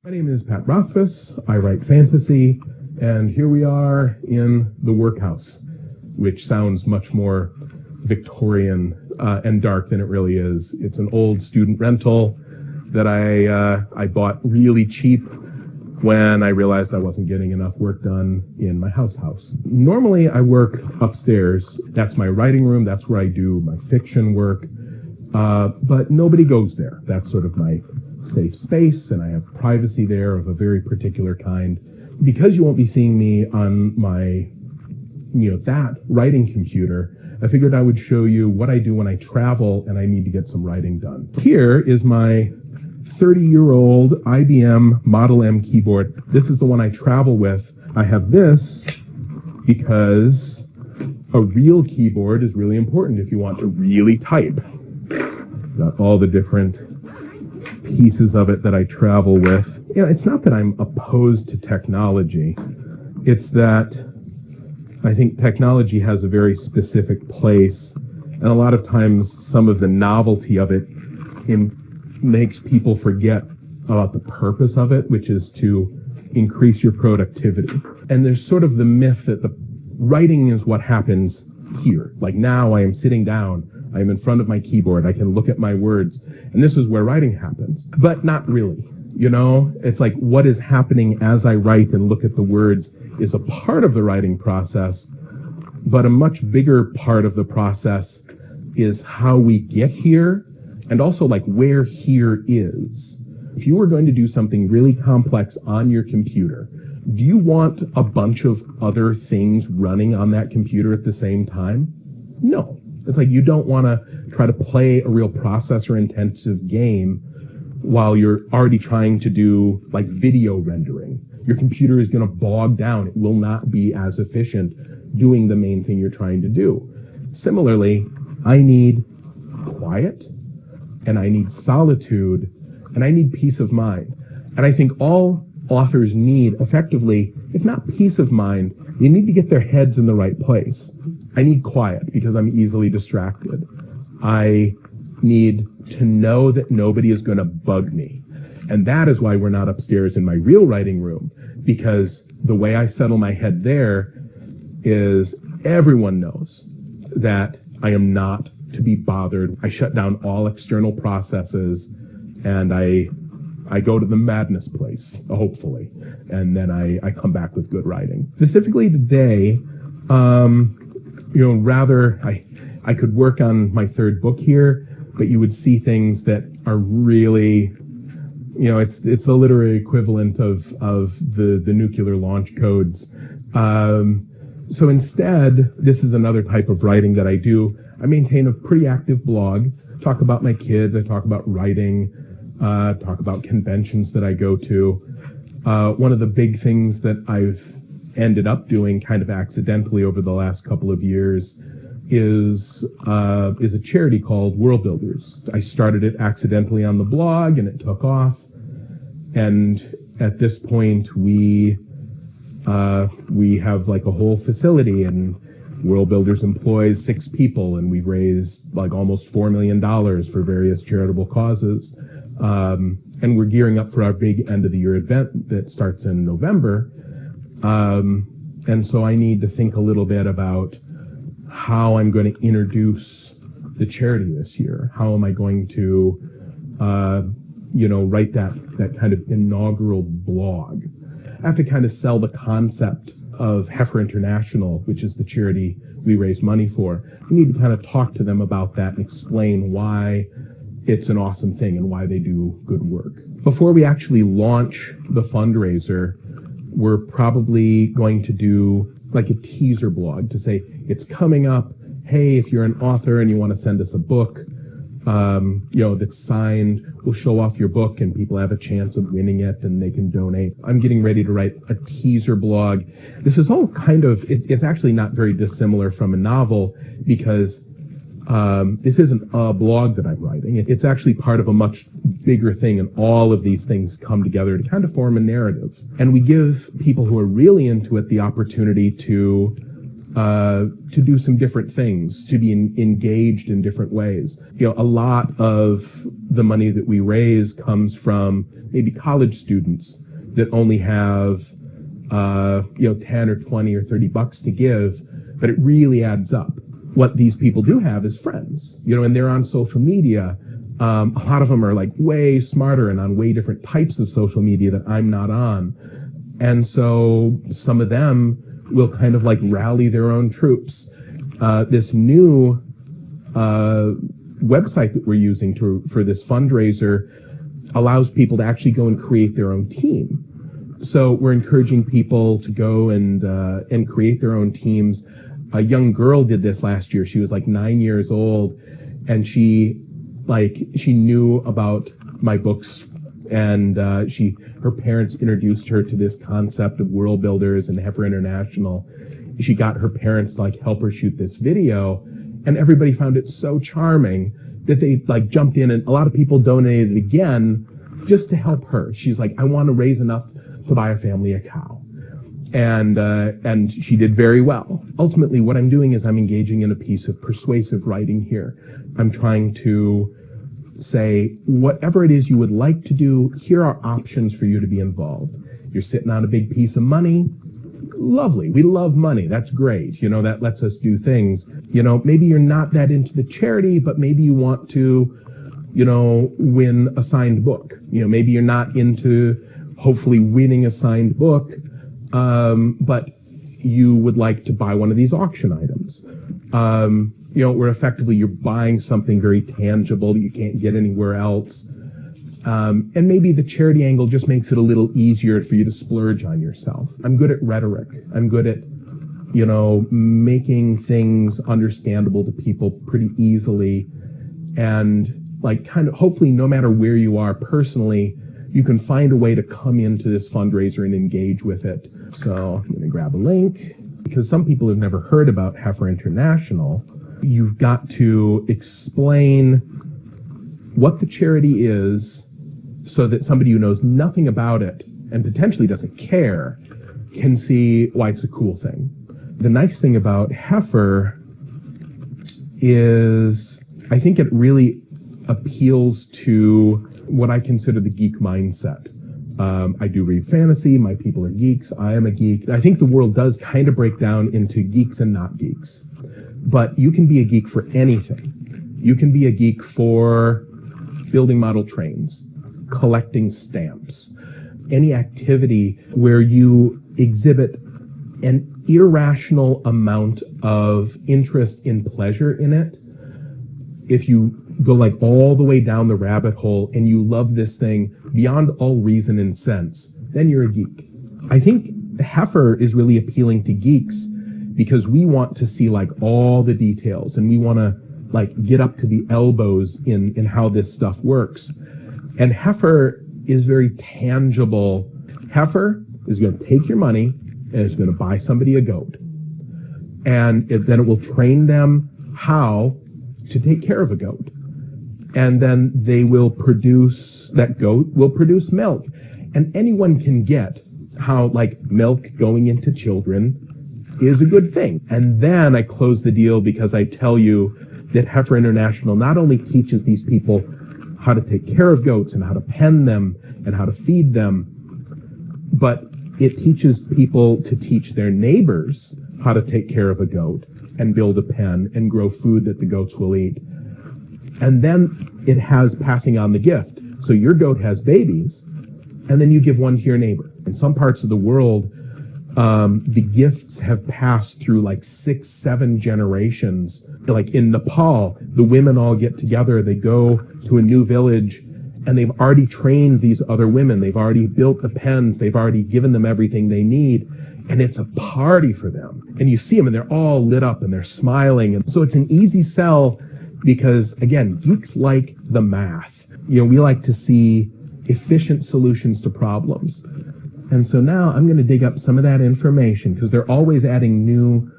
My name is Pat Rothfuss. I write fantasy, and here we are in the workhouse, which sounds much more Victorian and dark than it really is. It's an old student rental that I bought really cheap when I realized I wasn't getting enough work done in my house. Normally, I work upstairs. That's my writing room. That's where I do my fiction work. But nobody goes there. That's sort of my safe space, and I have privacy there of a very particular kind. Because you won't be seeing me on my, that writing computer, I figured I would show you what I do when I travel and I need to get some writing done. Here is my 30-year-old IBM Model M keyboard. This is the one I travel with. I have this because a real keyboard is really important if you want to really type. Got all the different pieces of it that I travel with. It's not that I'm opposed to technology. It's that I think technology has a very specific place, and a lot of times some of the novelty of it makes people forget about the purpose of it, which is to increase your productivity. And there's sort of the myth that the writing is what happens here. Like now I am sitting down, I am in front of my keyboard, I can look at my words, and this is where writing happens. But not really. It's like what is happening as I write and look at the words is a part of the writing process, but a much bigger part of the process is how we get here, and also like where here is. If you were going to do something really complex on your computer, do you want a bunch of other things running on that computer at the same time? No. It's like you don't want to try to play a real processor-intensive game while you're already trying to do like video rendering. Your computer is going to bog down. It will not be as efficient doing the main thing you're trying to do. Similarly, I need quiet, and I need solitude, and I need peace of mind. And I think all authors need, effectively, if not peace of mind, they need to get their heads in the right place. I need quiet because I'm easily distracted. I need to know that nobody is going to bug me. And that is why we're not upstairs in my real writing room, because the way I settle my head there is everyone knows that I am not to be bothered. I shut down all external processes and I go to the madness place, hopefully, and then I come back with good writing. Specifically today, I could work on my third book here, but you would see things that are really, it's the literary equivalent of the nuclear launch codes. So instead, this is another type of writing that I do. I maintain a pretty active blog, talk about my kids, I talk about writing, talk about conventions that I go to. One of the big things that I've ended up doing kind of accidentally over the last couple of years is a charity called World Builders. I started it accidentally on the blog and it took off. And at this point, we have like a whole facility, and World Builders employs 6 people, and we've raised like almost $4 million for various charitable causes. And we're gearing up for our big end of the year event that starts in November. And so I need to think a little bit about how I'm going to introduce the charity this year. How am I going to, write that kind of inaugural blog? I have to kind of sell the concept of Heifer International, which is the charity we raise money for. I need to kind of talk to them about that and explain why it's an awesome thing and why they do good work. Before we actually launch the fundraiser, we're probably going to do like a teaser blog to say, it's coming up. Hey, if you're an author and you want to send us a book, that's signed, we'll show off your book and people have a chance of winning it and they can donate. I'm getting ready to write a teaser blog. This is all kind of, it's actually not very dissimilar from a novel because this isn't a blog that I'm writing. It's actually part of a much bigger thing, and all of these things come together to kind of form a narrative. And we give people who are really into it the opportunity to to do some different things, to be engaged in different ways. A lot of the money that we raise comes from maybe college students that only have, 10 or 20 or $30 to give, but it really adds up. What these people do have is friends, and they're on social media. A lot of them are like way smarter and on way different types of social media that I'm not on. And so some of them will kind of like rally their own troops. This new website that we're using for this fundraiser allows people to actually go and create their own team. So we're encouraging people to go and create their own teams. A young girl did this last year. She was like 9 years old, and she knew about my books, and her parents introduced her to this concept of world builders and Heifer International. She got her parents to help her shoot this video, and everybody found it so charming that they jumped in, and a lot of people donated again just to help her. She's like, I want to raise enough to buy a family a cow. And she did very well. Ultimately, what I'm doing is I'm engaging in a piece of persuasive writing here. I'm trying to say, whatever it is you would like to do, here are options for you to be involved. You're sitting on a big piece of money. Lovely. We love money. That's great. That lets us do things. Maybe you're not that into the charity, but maybe you want to, win a signed book. Maybe you're not into hopefully winning a signed book, but you would like to buy one of these auction items. Where effectively you're buying something very tangible that you can't get anywhere else. And maybe the charity angle just makes it a little easier for you to splurge on yourself. I'm good at rhetoric. I'm good at, making things understandable to people pretty easily. And hopefully no matter where you are personally, you can find a way to come into this fundraiser and engage with it. So I'm going to grab a link, because some people have never heard about Heifer International. You've got to explain what the charity is so that somebody who knows nothing about it and potentially doesn't care can see why it's a cool thing. The nice thing about Heifer is I think it really appeals to what I consider the geek mindset. I do read fantasy. My people are geeks. I am a geek. I think the world does kind of break down into geeks and not geeks. But you can be a geek for anything. You can be a geek for building model trains, collecting stamps, any activity where you exhibit an irrational amount of interest in pleasure in it. If you go all the way down the rabbit hole and you love this thing beyond all reason and sense, then you're a geek. I think Heifer is really appealing to geeks because we want to see all the details, and we want to get up to the elbows in how this stuff works. And Heifer is very tangible. Heifer is going to take your money and it's going to buy somebody a goat. And then it will train them how to take care of a goat. And then that goat will produce milk. And anyone can get how milk going into children is a good thing. And then I close the deal because I tell you that Heifer International not only teaches these people how to take care of goats and how to pen them and how to feed them, but it teaches people to teach their neighbors how to take care of a goat and build a pen and grow food that the goats will eat. And then it has passing on the gift. So your goat has babies, and then you give one to your neighbor. In some parts of the world, the gifts have passed through 6-7 generations. In Nepal, the women all get together, they go to a new village, and they've already trained these other women. They've already built the pens. They've already given them everything they need. And it's a party for them. And you see them, and they're all lit up, and they're smiling. And so it's an easy sell because, again, geeks like the math. We like to see efficient solutions to problems. And so now I'm going to dig up some of that information because they're always adding new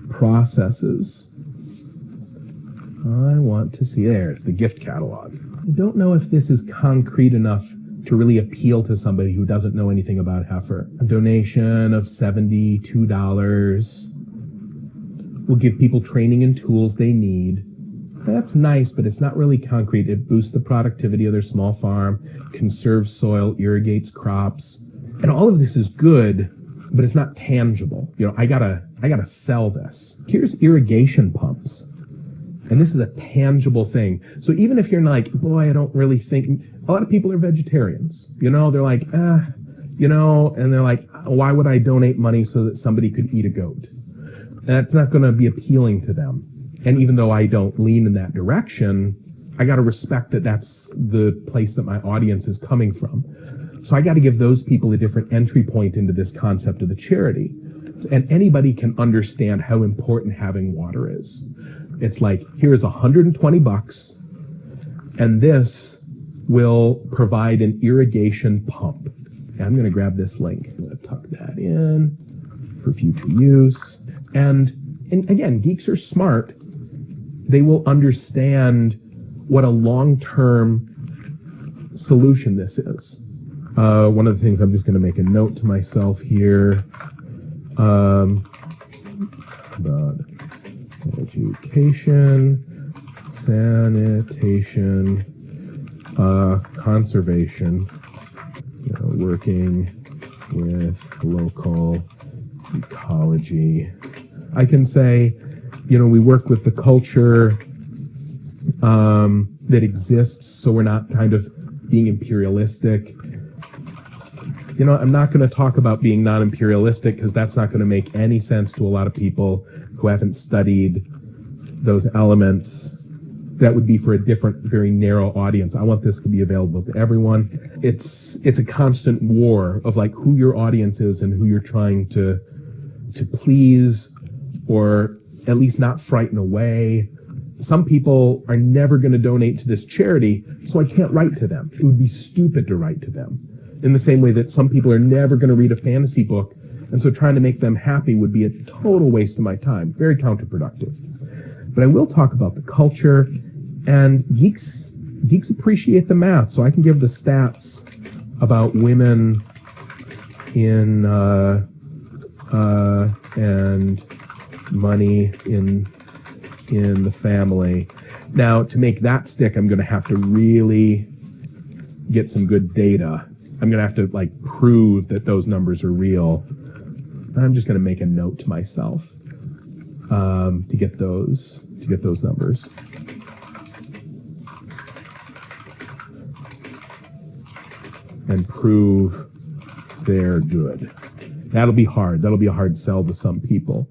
processes. I want to see, there's the gift catalog. I don't know if this is concrete enough to really appeal to somebody who doesn't know anything about Heifer. A donation of $72. will give people training and tools they need. That's nice, but it's not really concrete. It boosts the productivity of their small farm, conserves soil, irrigates crops. And all of this is good, but it's not tangible. I gotta sell this. Here's irrigation pumps. And this is a tangible thing. So even if you're like, boy, I don't really think, a lot of people are vegetarians. They're like, and they're like, why would I donate money so that somebody could eat a goat? That's not going to be appealing to them. And even though I don't lean in that direction, I got to respect that that's the place that my audience is coming from. So I got to give those people a different entry point into this concept of the charity. And anybody can understand how important having water is. It's like, here's $120, and this will provide an irrigation pump. And I'm going to grab this link. I'm going to tuck that in for future use. And again, geeks are smart. They will understand what a long-term solution this is. One of the things, I'm just going to make a note to myself here. About education, sanitation, conservation, working with local ecology. I can say, we work with the culture that exists, so we're not kind of being imperialistic. I'm not going to talk about being non-imperialistic because that's not going to make any sense to a lot of people who haven't studied those elements. That would be for a different, very narrow audience. I want this to be available to everyone. It's a constant war of like who your audience is and who you're trying to please, or at least not frighten away. Some people are never going to donate to this charity, so I can't write to them. It would be stupid to write to them. In the same way that some people are never going to read a fantasy book, and so trying to make them happy would be a total waste of my time. Very counterproductive. But I will talk about the culture, and geeks appreciate the math, so I can give the stats about women in and money in the family. Now, to make that stick, I'm going to have to really get some good data. I'm going to have to prove that those numbers are real. I'm just going to make a note to myself to get those numbers. And prove they're good. That'll be hard. That'll be a hard sell to some people.